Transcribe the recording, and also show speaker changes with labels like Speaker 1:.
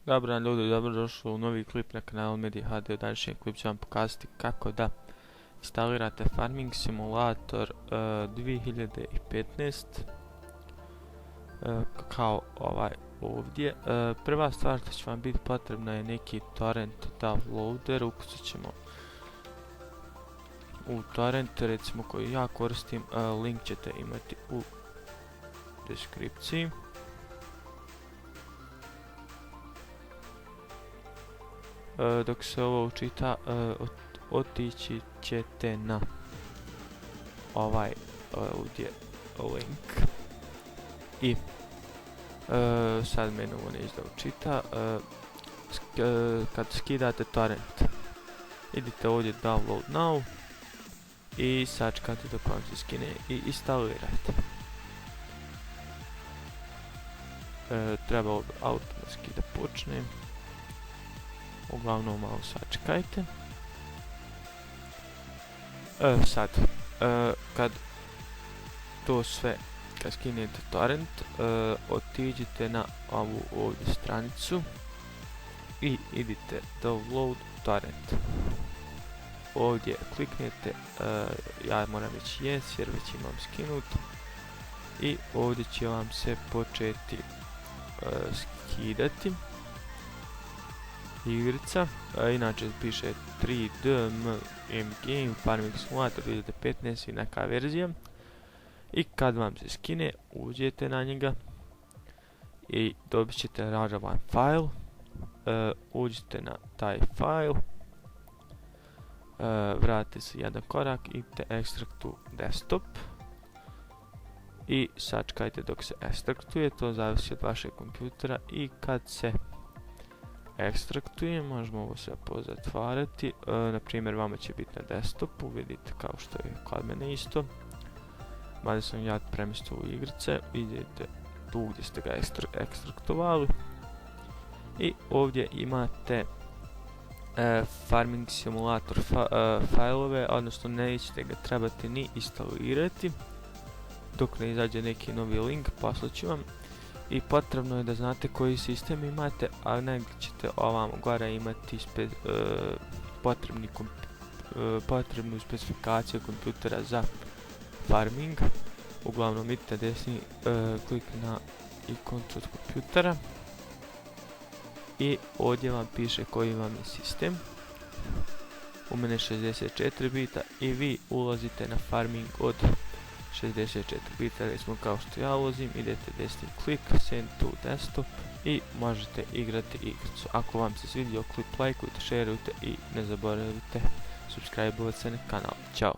Speaker 1: Dobro dan ljudi, dobrodošli u novi klip na kanalu Medi HD. U današnjem klip ću vam pokazati kako da instalirate Farming Simulator 2015 kao ovaj ovdje. Prva stvar što će vam biti potrebna je neki torrent downloader. Ukucat ćemo u torrent, recimo koji ja koristim, link ćete imati u deskripciji. Dok se ovo učita, otići ćete na ovaj ovdje link i sad meni ovo neće da učita. Kad skidate torrent, idite ovdje download now i sačekate dok vam se skine i instalirajte. Treba automatski da počne. Uglavnom malo sačekajte. Sad, kad to sve, kad skinete torrent, otiđite na ovu ovdje stranicu i idite download torrent. Ovdje kliknete, ja moram reći yes jer već imam skinut, i ovdje će vam se početi skidati igrica. Inače piše 3D Game Farming Simulator 2015 i neka verzija. I kad vam se skine, uđete na njega i dobit ćete ražavan file. Uđite na taj file, vratite se jedan korak, idite extract to desktop i sačekajte dok se ekstraktuje. To zavisi od vašeg kompjutera. I kad se ekstraktuje, možemo ovo sve pozatvarati. Na primjer, vama će biti na desktopu, vidite kao što je kod mene isto. Mada sam ja premjestio u igrice, idete tu gdje ste ga ekstraktovali i ovdje imate Farming Simulator failove, odnosno nećete ga trebati ni instalirati dok ne izađe neki novi link, poslat ću vam. I potrebno je da znate koji sistem imate, a negdje ćete ovamo gore imati potrebnu specifikaciju kompjutera za farming. Uglavnom idite desni klik na ikoncu od kompjutera i ovdje vam piše koji vam je sistem. U mene 64 bita i vi ulazite na farming od 64 bita, recimo kao što ja ulazim. Idete desni klik, send to desktop i možete igrati igricu. Ako vam se svidio klip, lajkujte, šerujte i ne zaboravite subscribe-ovati se na kanal. Ćao!